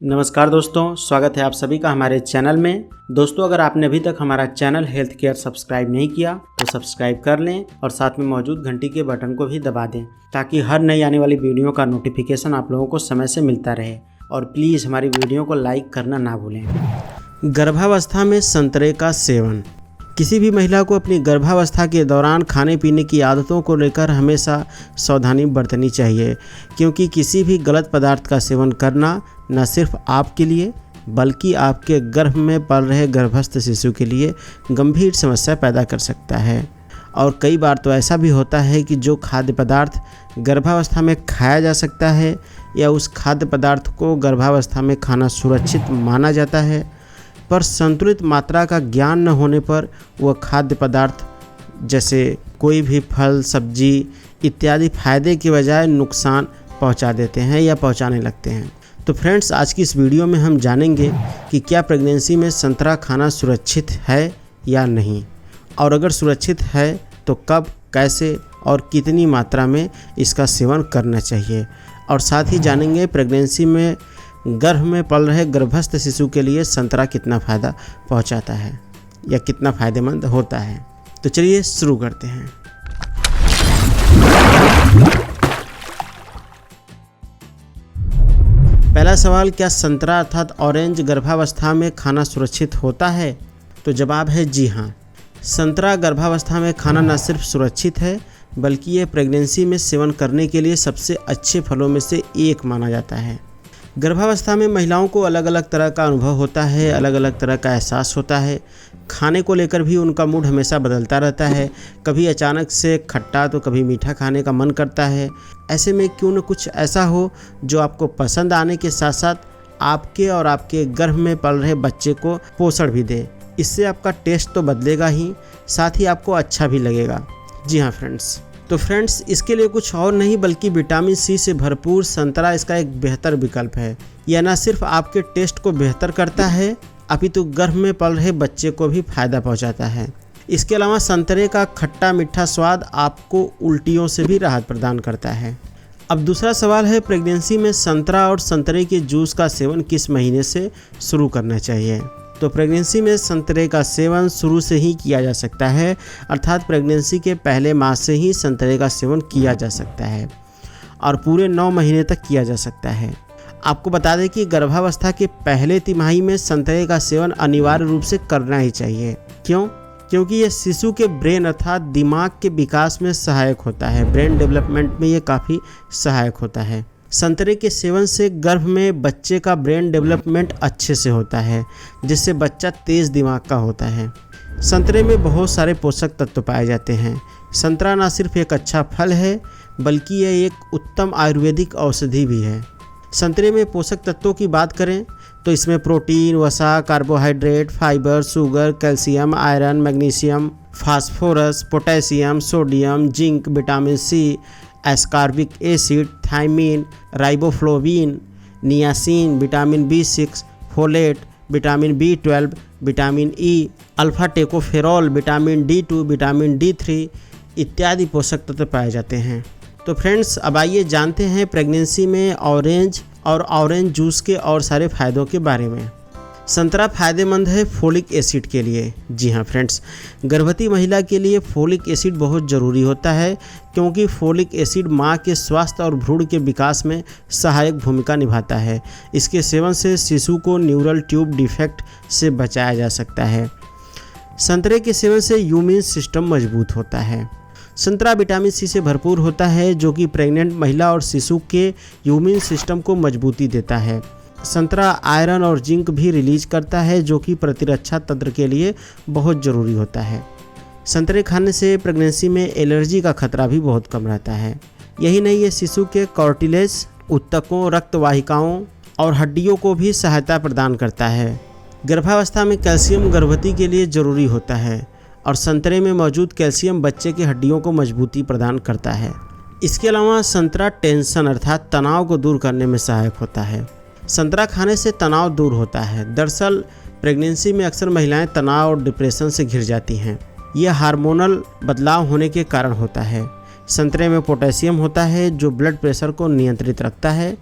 नमस्कार दोस्तों, स्वागत है आप सभी का हमारे चैनल में। दोस्तों, अगर आपने अभी तक हमारा चैनल हेल्थ केयर सब्सक्राइब नहीं किया तो सब्सक्राइब कर लें और साथ में मौजूद घंटी के बटन को भी दबा दें ताकि हर नई आने वाली वीडियो का नोटिफिकेशन आप लोगों को समय से मिलता रहे। और प्लीज़ हमारी वीडियो को लाइक करना ना भूलें। गर्भावस्था में संतरे का सेवन। किसी भी महिला को अपनी गर्भावस्था के दौरान खाने पीने की आदतों को लेकर हमेशा सावधानी बरतनी चाहिए, क्योंकि किसी भी गलत पदार्थ का सेवन करना न सिर्फ आपके लिए बल्कि आपके गर्भ में पल रहे गर्भस्थ शिशु के लिए गंभीर समस्या पैदा कर सकता है। और कई बार तो ऐसा भी होता है कि जो खाद्य पदार्थ गर्भावस्था में खाया जा सकता है या उस खाद्य पदार्थ को गर्भावस्था में खाना सुरक्षित माना जाता है, पर संतुलित मात्रा का ज्ञान न होने पर वह खाद्य पदार्थ जैसे कोई भी फल, सब्जी इत्यादि फायदे के बजाय नुकसान पहुंचा देते हैं या पहुंचाने लगते हैं। तो फ्रेंड्स, आज की इस वीडियो में हम जानेंगे कि क्या प्रेगनेंसी में संतरा खाना सुरक्षित है या नहीं, और अगर सुरक्षित है तो कब, कैसे और कितनी मात्रा में इसका सेवन करना चाहिए। और साथ ही जानेंगे प्रेगनेंसी में गर्भ में पल रहे गर्भस्थ शिशु के लिए संतरा कितना फ़ायदा पहुंचाता है या कितना फ़ायदेमंद होता है। तो चलिए शुरू करते हैं। पहला सवाल, क्या संतरा अर्थात ऑरेंज गर्भावस्था में खाना सुरक्षित होता है? तो जवाब है जी हाँ। संतरा गर्भावस्था में खाना न सिर्फ सुरक्षित है बल्कि ये प्रेगनेंसी में सेवन करने के लिए सबसे अच्छे फलों में से एक माना जाता है। गर्भावस्था में महिलाओं को अलग अलग तरह का अनुभव होता है, अलग अलग तरह का एहसास होता है। खाने को लेकर भी उनका मूड हमेशा बदलता रहता है। कभी अचानक से खट्टा तो कभी मीठा खाने का मन करता है। ऐसे में क्यों न कुछ ऐसा हो जो आपको पसंद आने के साथ साथ आपके और आपके गर्भ में पल रहे बच्चे को पोषण भी दे। इससे आपका टेस्ट तो बदलेगा ही, साथ ही आपको अच्छा भी लगेगा। जी हाँ फ्रेंड्स, तो फ्रेंड्स इसके लिए कुछ और नहीं बल्कि विटामिन सी से भरपूर संतरा इसका एक बेहतर विकल्प है। यह न सिर्फ आपके टेस्ट को बेहतर करता है अपितु गर्भ में पल रहे बच्चे को भी फायदा पहुंचाता है। इसके अलावा संतरे का खट्टा मीठा स्वाद आपको उल्टियों से भी राहत प्रदान करता है। अब दूसरा सवाल है, प्रेगनेंसी में संतरा और संतरे के जूस का सेवन किस महीने से शुरू करना चाहिए? तो प्रेगनेंसी में संतरे का सेवन शुरू से ही किया जा सकता है, अर्थात प्रेगनेंसी के पहले माह से ही संतरे का सेवन किया जा सकता है और पूरे 9 महीने तक किया जा सकता है। आपको बता दें कि गर्भावस्था के पहले तिमाही में संतरे का सेवन अनिवार्य रूप से करना ही चाहिए। क्यों? क्योंकि यह शिशु के ब्रेन अर्थात दिमाग के विकास में सहायक होता है। ब्रेन डेवलपमेंट में ये काफ़ी सहायक होता है। संतरे के सेवन से गर्भ में बच्चे का ब्रेन डेवलपमेंट अच्छे से होता है, जिससे बच्चा तेज़ दिमाग का होता है। संतरे में बहुत सारे पोषक तत्व पाए जाते हैं। संतरा न सिर्फ एक अच्छा फल है बल्कि यह एक उत्तम आयुर्वेदिक औषधि भी है। संतरे में पोषक तत्वों की बात करें तो इसमें प्रोटीन, वसा, carbohydrate, fiber, sugar, calcium, iron, magnesium, phosphorus, potassium, sodium, zinc, vitamin C, ascorbic acid, thiamine, riboflavin, niacin, vitamin B6, folate, vitamin B12, vitamin E, alpha tocopherol, vitamin D2, vitamin D3 इत्यादि पोषक तत्व पाए जाते हैं। तो friends, अब आइए जानते हैं प्रेगनेंसी में ऑरेंज और ऑरेंज जूस के और सारे फायदों के बारे में। संतरा फायदेमंद है फोलिक एसिड के लिए। जी हाँ फ्रेंड्स, गर्भवती महिला के लिए फोलिक एसिड बहुत ज़रूरी होता है, क्योंकि फोलिक एसिड माँ के स्वास्थ्य और भ्रूण के विकास में सहायक भूमिका निभाता है। इसके सेवन से शिशु को न्यूरल ट्यूब डिफेक्ट से बचाया जा सकता है। संतरे के सेवन से इम्यून सिस्टम मजबूत होता है। संतरा विटामिन सी से भरपूर होता है, जो कि प्रेग्नेंट महिला और शिशु के इम्यून सिस्टम को मजबूती देता है। संतरा आयरन और जिंक भी रिलीज करता है, जो कि प्रतिरक्षा तंत्र के लिए बहुत ज़रूरी होता है। संतरे खाने से प्रेगनेंसी में एलर्जी का खतरा भी बहुत कम रहता है। यही नहीं, ये शिशु के कार्टिलेज, ऊतकों, रक्तवाहिकाओं और हड्डियों को भी सहायता प्रदान करता है। गर्भावस्था में कैल्शियम गर्भवती के लिए ज़रूरी होता है और संतरे में मौजूद कैल्शियम बच्चे की हड्डियों को मजबूती प्रदान करता है। इसके अलावा संतरा टेंशन अर्थात तनाव को दूर करने में सहायक होता है। संतरा खाने से तनाव दूर होता है। दरअसल प्रेगनेंसी में अक्सर महिलाएं तनाव और डिप्रेशन से घिर जाती हैं। यह हार्मोनल बदलाव होने के कारण होता है। संतरे में पोटेशियम होता है जो ब्लड प्रेशर को नियंत्रित रखता है।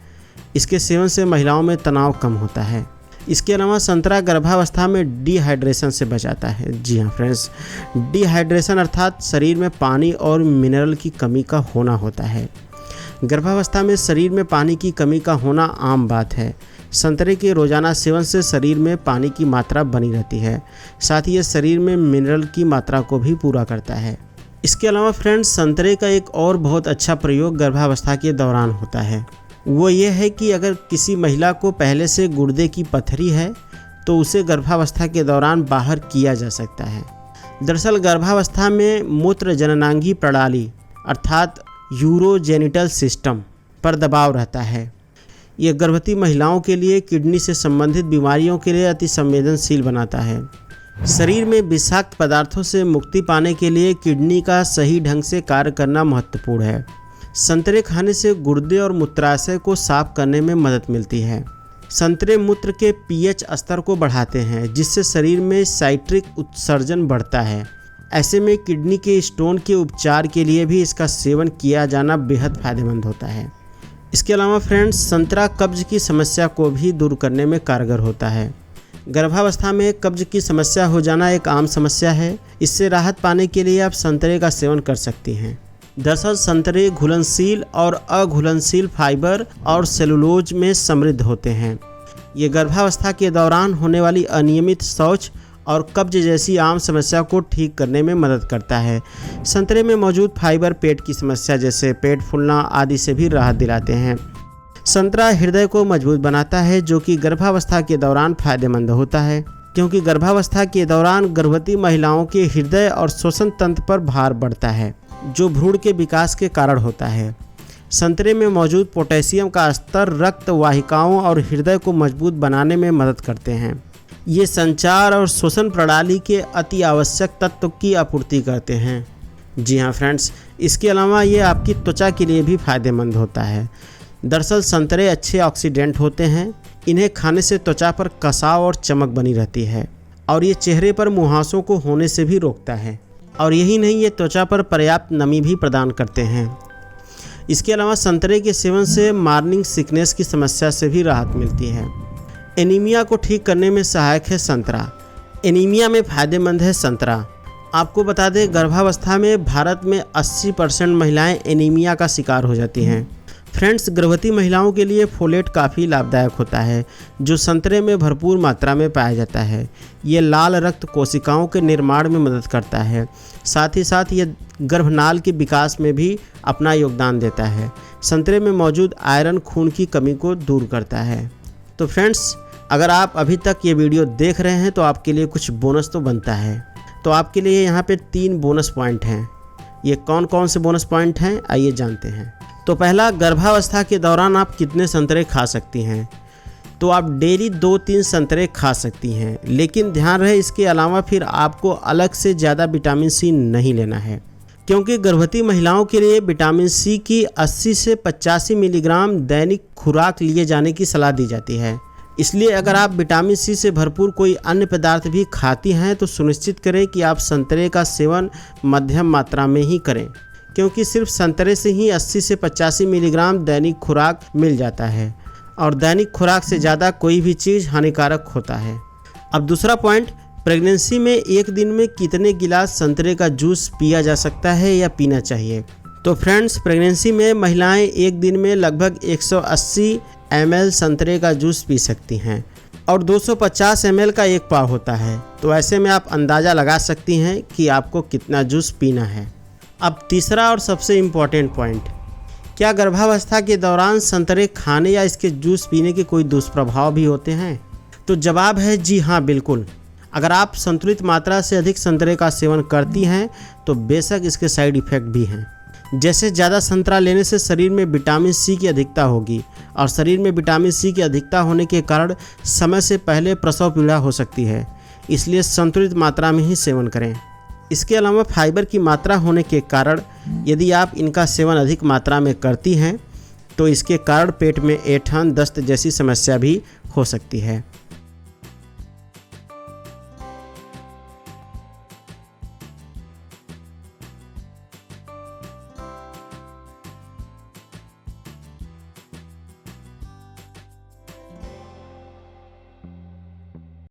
इसके सेवन से महिलाओं में तनाव कम होता है। इसके अलावा संतरा गर्भावस्था में डिहाइड्रेशन से बचाता है। जी हाँ फ्रेंड्स, डिहाइड्रेशन अर्थात शरीर में पानी और मिनरल की कमी का होना होता है। गर्भावस्था में शरीर में पानी की कमी का होना आम बात है। संतरे के रोजाना सेवन से शरीर में पानी की मात्रा बनी रहती है, साथ ही ये शरीर में मिनरल की मात्रा को भी पूरा करता है। इसके अलावा फ्रेंड्स, संतरे का एक और बहुत अच्छा प्रयोग गर्भावस्था के दौरान होता है। वो ये है कि अगर किसी महिला को पहले से गुर्दे की पथरी है तो उसे गर्भावस्था के दौरान बाहर किया जा सकता है। दरअसल गर्भावस्था में मूत्र जननांगी प्रणाली अर्थात यूरोजेनिटल सिस्टम पर दबाव रहता है। ये गर्भवती महिलाओं के लिए किडनी से संबंधित बीमारियों के लिए अति संवेदनशील बनाता है। शरीर में विषाक्त पदार्थों से मुक्ति पाने के लिए किडनी का सही ढंग से कार्य करना महत्वपूर्ण है। संतरे खाने से गुर्दे और मूत्राशय को साफ करने में मदद मिलती है। संतरे मूत्र के पीएच स्तर को बढ़ाते हैं, जिससे शरीर में साइट्रिक उत्सर्जन बढ़ता है। ऐसे में किडनी के स्टोन के उपचार के लिए भी इसका सेवन किया जाना बेहद फायदेमंद होता है। इसके अलावा फ्रेंड्स, संतरा कब्ज की समस्या को भी दूर करने में कारगर होता है। गर्भावस्था में कब्ज की समस्या हो जाना एक आम समस्या है। इससे राहत पाने के लिए आप संतरे का सेवन कर सकती हैं। दरअसल संतरे घुलनशील और अघुलनशील फाइबर और सेलुलोज में समृद्ध होते हैं। ये गर्भावस्था के दौरान होने वाली अनियमित शौच और कब्ज जैसी आम समस्या को ठीक करने में मदद करता है। संतरे में मौजूद फाइबर पेट की समस्या जैसे पेट फूलना आदि से भी राहत दिलाते हैं। संतरा हृदय को मजबूत बनाता है, जो कि गर्भावस्था के दौरान फायदेमंद होता है, क्योंकि गर्भावस्था के दौरान गर्भवती महिलाओं के हृदय और श्वसन तंत्र पर भार बढ़ता है, जो भ्रूण के विकास के कारण होता है। संतरे में मौजूद पोटेशियम का स्तर रक्त वाहिकाओं और हृदय को मजबूत बनाने में मदद करते हैं। ये संचार और श्वसन प्रणाली के अति आवश्यक तत्व की आपूर्ति करते हैं। जी हाँ फ्रेंड्स, इसके अलावा ये आपकी त्वचा के लिए भी फायदेमंद होता है। दरअसल संतरे अच्छे ऑक्सीडेंट होते हैं। इन्हें खाने से त्वचा पर कसाव और चमक बनी रहती है और ये चेहरे पर मुहासों को होने से भी रोकता है। और यही नहीं, ये त्वचा पर पर्याप्त नमी भी प्रदान करते हैं। इसके अलावा संतरे के सेवन से मॉर्निंग सिकनेस की समस्या से भी राहत मिलती है। एनीमिया को ठीक करने में सहायक है संतरा। एनीमिया में फ़ायदेमंद है संतरा। आपको बता दें, गर्भावस्था में भारत में 80% महिलाएं एनीमिया का शिकार हो जाती हैं। फ्रेंड्स, गर्भवती महिलाओं के लिए फोलेट काफ़ी लाभदायक होता है, जो संतरे में भरपूर मात्रा में पाया जाता है। ये लाल रक्त कोशिकाओं के निर्माण में मदद करता है। साथ ही साथ ये गर्भनाल के विकास में भी अपना योगदान देता है। संतरे में मौजूद आयरन खून की कमी को दूर करता है। तो फ्रेंड्स, अगर आप अभी तक ये वीडियो देख रहे हैं तो आपके लिए कुछ बोनस तो बनता है। तो आपके लिए यहाँ पे 3 बोनस पॉइंट हैं। ये कौन कौन से बोनस पॉइंट हैं, आइए जानते हैं। तो पहला, गर्भावस्था के दौरान आप कितने संतरे खा सकती हैं। तो आप डेली 2-3 संतरे खा सकती हैं, लेकिन ध्यान रहे इसके अलावा फिर आपको अलग से ज़्यादा विटामिन सी नहीं लेना है, क्योंकि गर्भवती महिलाओं के लिए विटामिन सी की 80 से 85 मिलीग्राम दैनिक खुराक लिए जाने की सलाह दी जाती है। इसलिए अगर आप विटामिन सी से भरपूर कोई अन्य पदार्थ भी खाती हैं तो सुनिश्चित करें कि आप संतरे का सेवन मध्यम मात्रा में ही करें, क्योंकि सिर्फ संतरे से ही 80 से 85 मिलीग्राम दैनिक खुराक मिल जाता है और दैनिक खुराक से ज़्यादा कोई भी चीज़ हानिकारक होता है। अब दूसरा पॉइंट, प्रेगनेंसी में एक दिन में कितने गिलास संतरे का जूस पिया जा सकता है या पीना चाहिए। तो फ्रेंड्स, प्रेगनेंसी में महिलाएं एक दिन में लगभग 180 ml संतरे का जूस पी सकती हैं और 250 ml का एक पाव होता है। तो ऐसे में आप अंदाज़ा लगा सकती हैं कि आपको कितना जूस पीना है। अब तीसरा और सबसे इम्पॉर्टेंट पॉइंट, क्या गर्भावस्था के दौरान संतरे खाने या इसके जूस पीने के कोई दुष्प्रभाव भी होते हैं। तो जवाब है जी हाँ, बिल्कुल। अगर आप संतुलित मात्रा से अधिक संतरे का सेवन करती हैं तो बेशक इसके साइड इफ़ेक्ट भी हैं। जैसे ज़्यादा संतरा लेने से शरीर में विटामिन सी की अधिकता होगी और शरीर में विटामिन सी की अधिकता होने के कारण समय से पहले प्रसव पीड़ा हो सकती है। इसलिए संतुलित मात्रा में ही सेवन करें। इसके अलावा फाइबर की मात्रा होने के कारण यदि आप इनका सेवन अधिक मात्रा में करती हैं तो इसके कारण पेट में ऐंठन, दस्त जैसी समस्या भी हो सकती है।